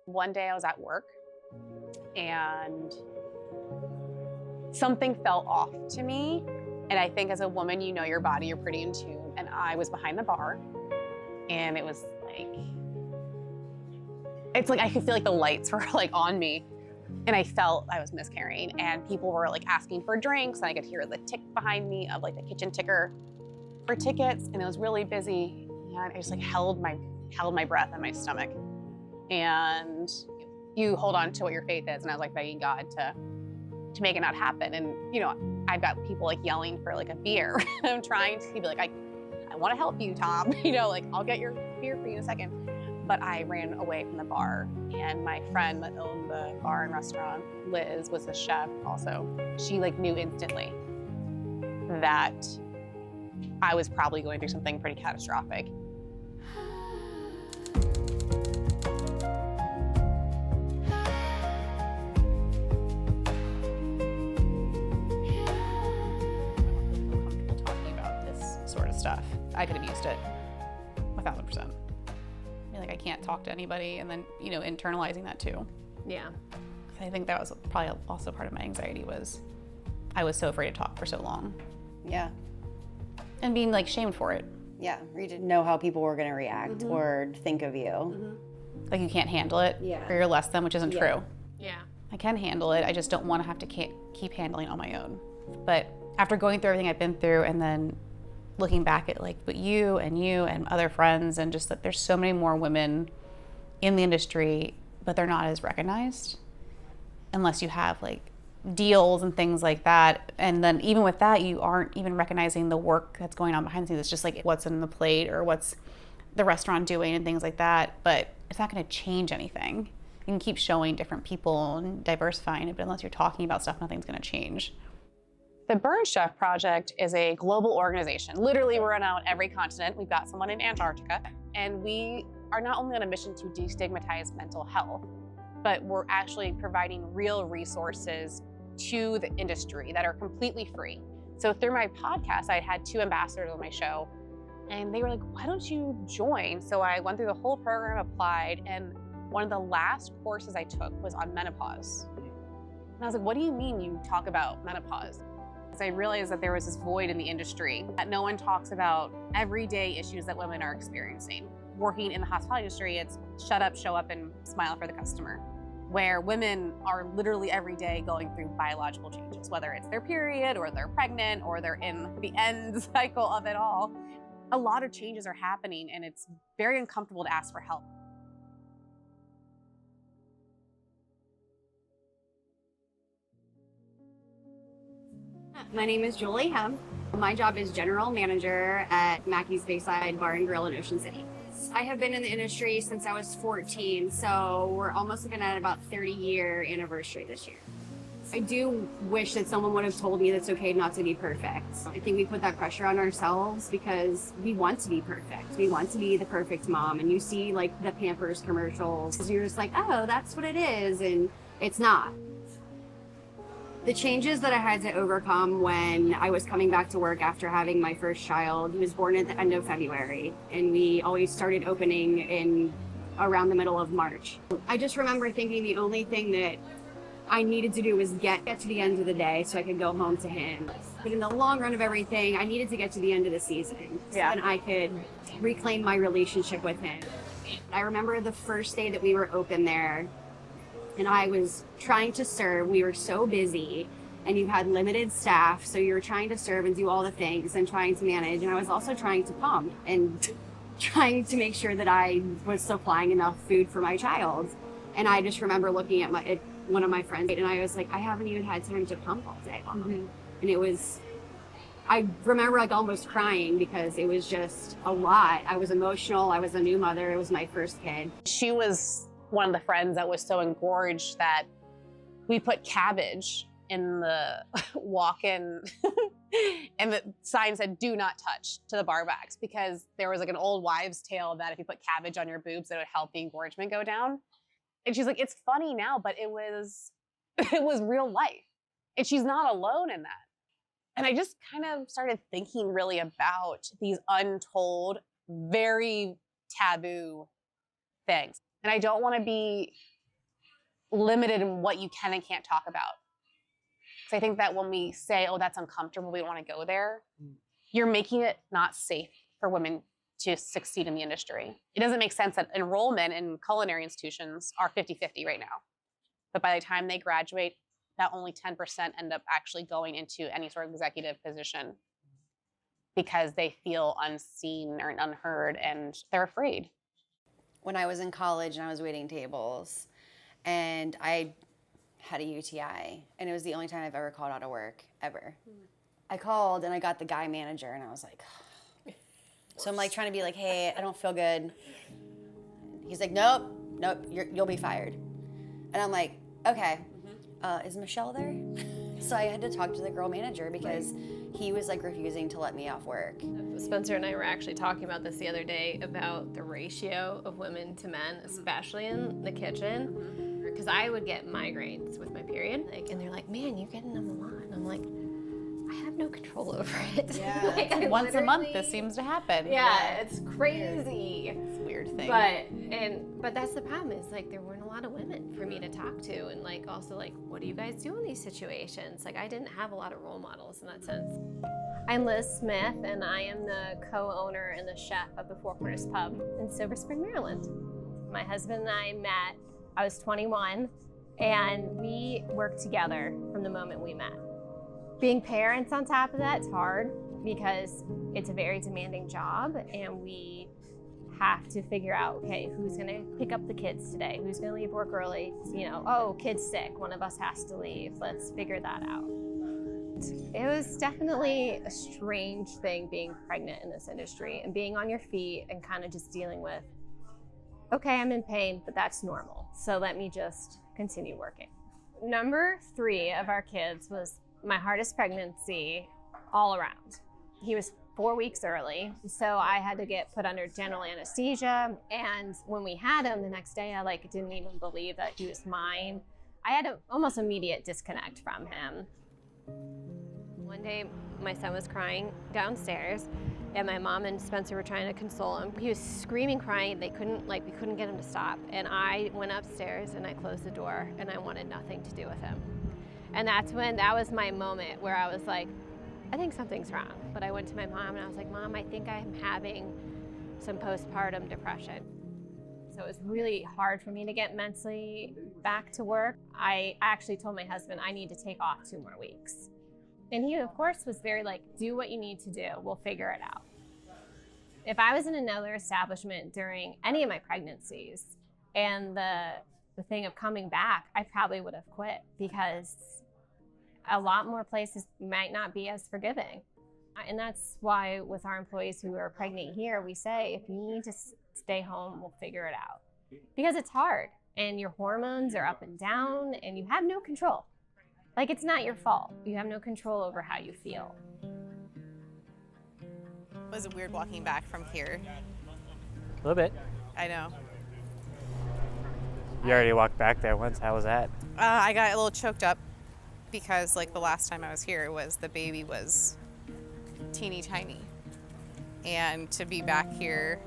One day I was at work and something felt off to me. And I think as a woman, you know your body, you're pretty in tune. And I was behind the bar and it was like, it's like I could feel like the lights were like on me. And I felt I was miscarrying and people were like asking for drinks and I could hear the tick behind me of like the kitchen ticker for tickets, and it was really busy. And I just like held my breath in my stomach. And you hold on to what your faith is. And I was like begging God to make it not happen. And, you know, I've got people like yelling for like a beer. I'm trying to be like, I want to help you, Tom. You know, like I'll get your beer for you in a second. But I ran away from the bar. And my friend that owned the bar and restaurant, Liz, was the chef also. She like knew instantly that I was probably going through something pretty catastrophic. Stuff. I could have used it 1,000%. I mean, like I can't talk to anybody and then, you know, internalizing that too. Yeah. I think that was probably also part of my anxiety was I was so afraid to talk for so long. Yeah. And being like shamed for it. Yeah, or you didn't know how people were going to react or think of you. Like you can't handle it or you're less than, which isn't true. Yeah. I can handle it. I just don't want to have to keep handling it on my own. But after going through everything I've been through and then looking back at like, but you and other friends and just that there's so many more women in the industry, but they're not as recognized unless you have like deals and things like that. And then even with that, you aren't even recognizing the work that's going on behind the scenes. It's just like what's in the plate or what's the restaurant doing and things like that. But it's not going to change anything. You can keep showing different people and diversifying it, but unless you're talking about stuff, nothing's going to change. The Burn Chef Project is a global organization. Literally, we're on every continent. We've got someone in Antarctica, and we are not only on a mission to destigmatize mental health, but we're actually providing real resources to the industry that are completely free. So through my podcast, I had 2 ambassadors on my show, and they were like, why don't you join? So I went through the whole program, applied, and one of the last courses I took was on menopause. And I was like, what do you mean you talk about menopause? I realized that there was this void in the industry, that no one talks about everyday issues that women are experiencing. Working in the hospitality industry, it's shut up, show up, and smile for the customer. Where women are literally every day going through biological changes, whether it's their period or they're pregnant or they're in the end cycle of it all. A lot of changes are happening and it's very uncomfortable to ask for help. My name is Julie Hem. My job is general manager at Mackey's Bayside Bar and Grill in Ocean City. I have been in the industry since I was 14, so we're almost looking at about 30-year anniversary this year. I do wish that someone would have told me that it's okay not to be perfect. I think we put that pressure on ourselves because we want to be perfect. We want to be the perfect mom, and you see like the Pampers commercials, and you're just like, oh, that's what it is, and it's not. The changes that I had to overcome when I was coming back to work after having my first child, he was born at the end of February, and we always started opening in around the middle of March. I just remember thinking the only thing that I needed to do was get to the end of the day so I could go home to him. But in the long run of everything, I needed to get to the end of the season so that I could reclaim my relationship with him. I remember the first day that we were open there, and I was trying to serve. We were so busy and you had limited staff, so you were trying to serve and do all the things and trying to manage. And I was also trying to pump and trying to make sure that I was supplying enough food for my child. And I just remember looking at one of my friends and I was like, I haven't even had time to pump all day long. And it was, I remember like almost crying because it was just a lot. I was emotional. I was a new mother. It was my first kid. She was one of the friends that was so engorged that we put cabbage in the walk-in and the sign said, do not touch to the bar backs, because there was like an old wives' tale that if you put cabbage on your boobs, it would help the engorgement go down. And she's like, it's funny now, but it was real life. And she's not alone in that. And I just kind of started thinking really about these untold, very taboo things. And I don't want to be limited in what you can and can't talk about. So I think that when we say, oh, that's uncomfortable, we don't want to go there, you're making it not safe for women to succeed in the industry. It doesn't make sense that enrollment in culinary institutions are 50-50 right now. But by the time they graduate, that only 10% end up actually going into any sort of executive position because they feel unseen or unheard and they're afraid. When I was in college and I was waiting tables and I had a UTI and it was the only time I've ever called out of work, ever. I called and I got the guy manager and I was like, so I'm like trying to be like, hey, I don't feel good. He's like, nope, you'll be fired. And I'm like, okay, is Michelle there? So I had to talk to the girl manager because he was like refusing to let me off work. Spencer and I were actually talking about this the other day about the ratio of women to men, especially in the kitchen. Because I would get migraines with my period, and they're like, man, you're getting them a lot. And I'm like, I have no control over it. Yeah. Like once a month this seems to happen. Yeah, it's crazy. It's a weird thing. But that's the problem is like there weren't a lot of women for me to talk to, and like also like what do you guys do in these situations? Like I didn't have a lot of role models in that sense. I'm Liz Smith, and I am the co-owner and the chef of the Four Corners Pub in Silver Spring, Maryland. My husband and I met. I was 21, and we worked together from the moment we met. Being parents on top of that, it's hard because it's a very demanding job, and we have to figure out, okay, who's gonna pick up the kids today? Who's gonna leave work early? You know, oh, kid's sick, one of us has to leave. Let's figure that out. It was definitely a strange thing being pregnant in this industry and being on your feet and kind of just dealing with, okay, I'm in pain, but that's normal. So let me just continue working. Number 3 of our kids was my hardest pregnancy all around. He was 4 weeks early, so I had to get put under general anesthesia. And when we had him the next day, I didn't even believe that he was mine. I had an almost immediate disconnect from him. One day, my son was crying downstairs, and my mom and Spencer were trying to console him. He was screaming, crying. We couldn't get him to stop. And I went upstairs and I closed the door, and I wanted nothing to do with him. And that was my moment where I was like, I think something's wrong. But I went to my mom and I was like, Mom, I think I'm having some postpartum depression. So it was really hard for me to get mentally back to work. I actually told my husband I need to take off 2 more weeks. And he, of course, was very do what you need to do. We'll figure it out. If I was in another establishment during any of my pregnancies and the thing of coming back, I probably would have quit because a lot more places might not be as forgiving. And that's why with our employees who are pregnant here, we say, if you need to stay home, we'll figure it out. Because it's hard and your hormones are up and down and you have no control. It's not your fault. You have no control over how you feel. Was it weird walking back from here? A little bit. I know. You already walked back there once. How was that? I got a little choked up because the last time I was here the baby was teeny tiny. And to be back here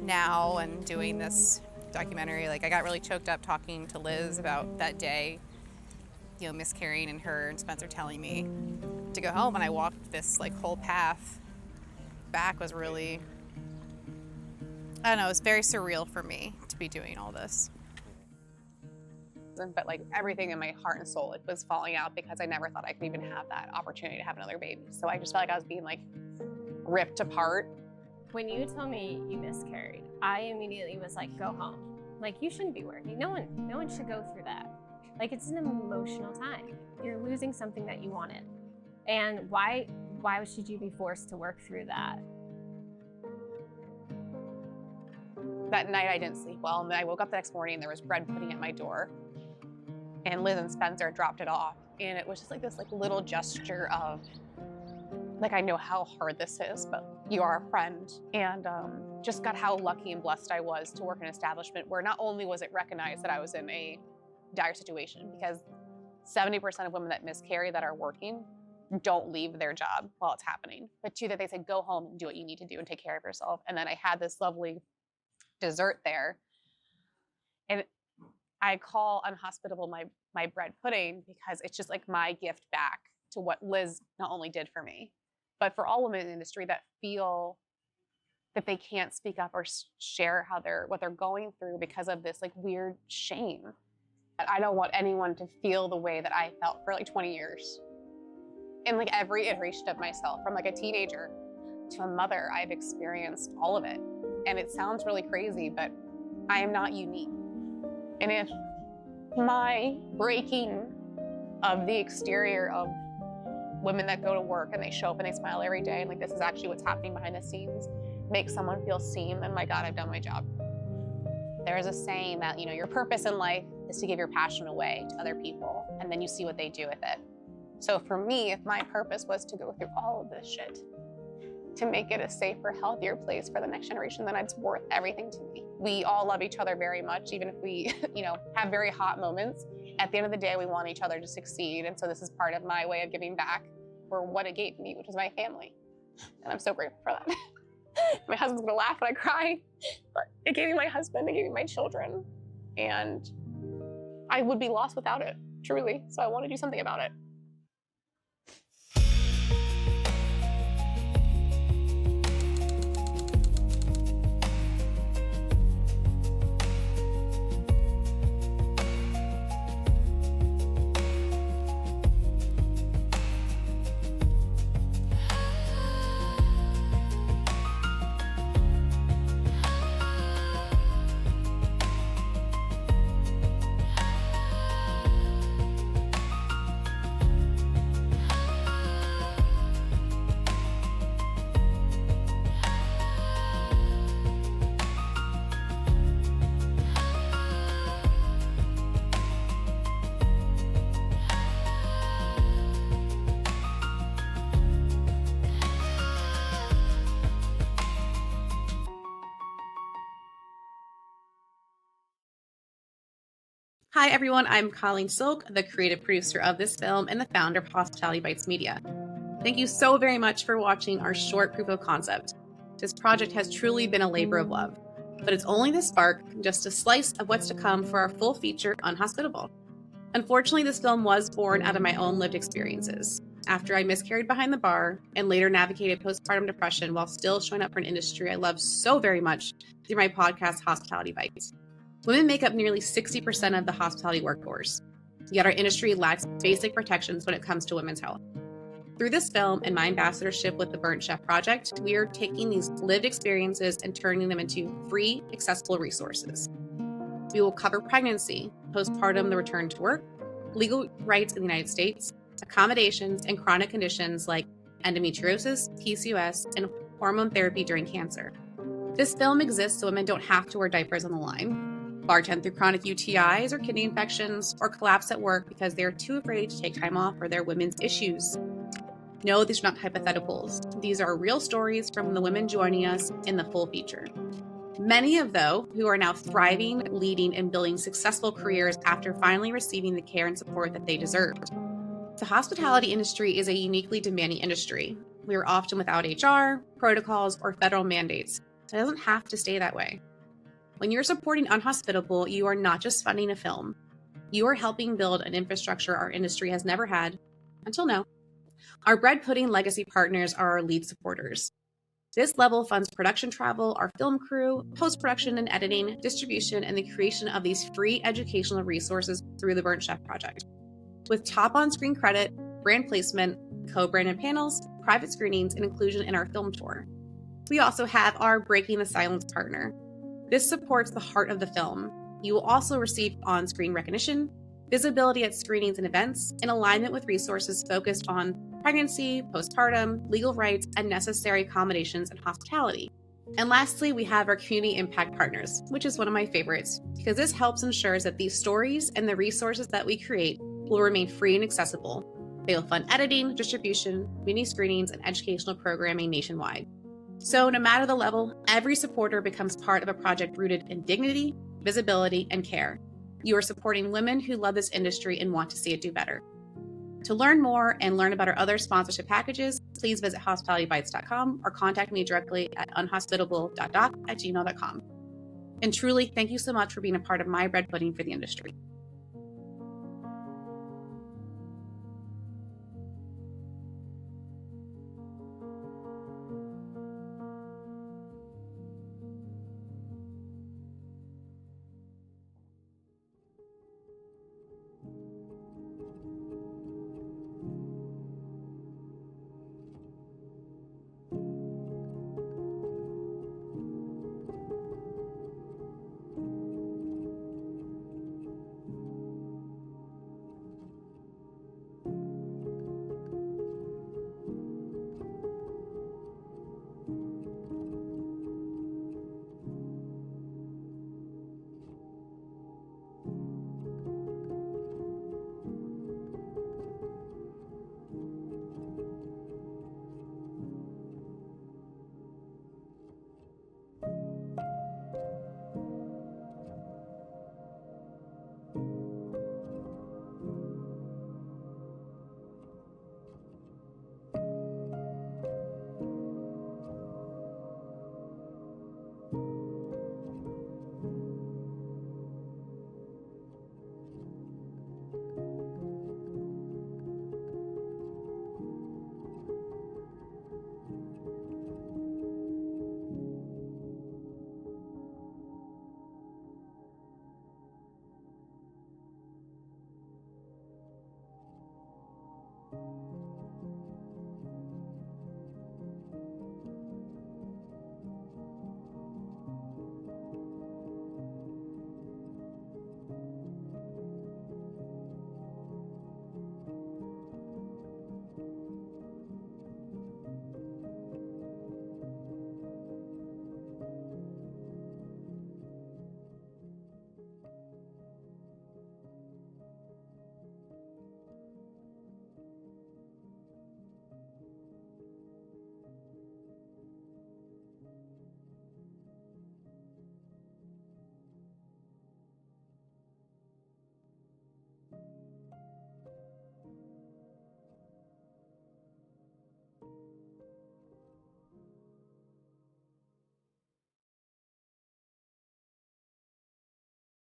now and doing this documentary, I got really choked up talking to Liz about that day, miscarrying and her and Spencer telling me to go home. And I walked this whole path back was really, I don't know, it was very surreal for me to be doing all this. But everything in my heart and soul was falling out because I never thought I could even have that opportunity to have another baby. So I just felt like I was being ripped apart. When you told me you miscarried, I immediately was go home. You shouldn't be working. No one should go through that. It's an emotional time. You're losing something that you wanted. And why should you be forced to work through that? That night I didn't sleep well, and then I woke up the next morning and there was bread pudding at my door. And Liz and Spencer dropped it off. And it was just this little gesture of, I know how hard this is, but you are a friend. And just got how lucky and blessed I was to work in an establishment where not only was it recognized that I was in a dire situation, because 70% of women that miscarry that are working don't leave their job while it's happening. But 2, that they said, go home and do what you need to do and take care of yourself. And then I had this lovely dessert there. And I call Unhospitable my bread pudding because it's just like my gift back to what Liz not only did for me, but for all women in the industry that feel that they can't speak up or share what they're going through because of this like weird shame. I don't want anyone to feel the way that I felt for like 20 years. In like every iteration of myself, from like a teenager to a mother, I've experienced all of it. And it sounds really crazy, but I am not unique. And if my breaking of the exterior of women that go to work and they show up and they smile every day, and like this is actually what's happening behind the scenes, makes someone feel seen, then my God, I've done my job. There is a saying that, your purpose in life is to give your passion away to other people, and then you see what they do with it. So for me, if my purpose was to go through all of this shit to make it a safer, healthier place for the next generation, then it's worth everything to me. We all love each other very much, even if we, have very hot moments. At the end of the day, we want each other to succeed. And so this is part of my way of giving back for what it gave me, which is my family. And I'm so grateful for that. My husband's gonna laugh when I cry, but it gave me my husband, it gave me my children. And I would be lost without it, truly. So I want to do something about it. Hi, everyone. I'm Colleen Silk, the creative producer of this film and the founder of Hospitality Bites Media. Thank you so very much for watching our short proof of concept. This project has truly been a labor of love, but it's only the spark, just a slice of what's to come for our full feature, Unhospitable. Unfortunately, this film was born out of my own lived experiences. After I miscarried behind the bar and later navigated postpartum depression while still showing up for an industry I love so very much through my podcast, Hospitality Bites. Women make up nearly 60% of the hospitality workforce, yet our industry lacks basic protections when it comes to women's health. Through this film and my ambassadorship with the Burnt Chef Project, we are taking these lived experiences and turning them into free, accessible resources. We will cover pregnancy, postpartum, the return to work, legal rights in the United States, accommodations, and chronic conditions like endometriosis, PCOS, and hormone therapy during cancer. This film exists so women don't have to wear diapers on the line, bartend through chronic UTIs or kidney infections, or collapse at work because they are too afraid to take time off for their women's issues. No, these are not hypotheticals. These are real stories from the women joining us in the full feature. Many of those who are now thriving, leading, and building successful careers after finally receiving the care and support that they deserved. The hospitality industry is a uniquely demanding industry. We are often without HR, protocols, or federal mandates. It doesn't have to stay that way. When you're supporting Unhospitable, you are not just funding a film. You are helping build an infrastructure our industry has never had until now. Our bread pudding legacy partners are our lead supporters. This level funds production travel, our film crew, post-production and editing, distribution, and the creation of these free educational resources through the Burnt Chef Project. With top on-screen credit, brand placement, co-branded panels, private screenings, and inclusion in our film tour. We also have our Breaking the Silence partner. This supports the heart of the film. You will also receive on-screen recognition, visibility at screenings and events, and alignment with resources focused on pregnancy, postpartum, legal rights, and necessary accommodations in hospitality. And lastly, we have our community impact partners, which is one of my favorites, because this helps ensures that these stories and the resources that we create will remain free and accessible. They will fund editing, distribution, community screenings, and educational programming nationwide. So no matter the level, every supporter becomes part of a project rooted in dignity, visibility, and care. You are supporting women who love this industry and want to see it do better. To learn more and learn about our other sponsorship packages, please visit hospitalitybites.com or contact me directly at unhospitable.doc@gmail.com. And truly, thank you so much for being a part of my bread pudding for the industry.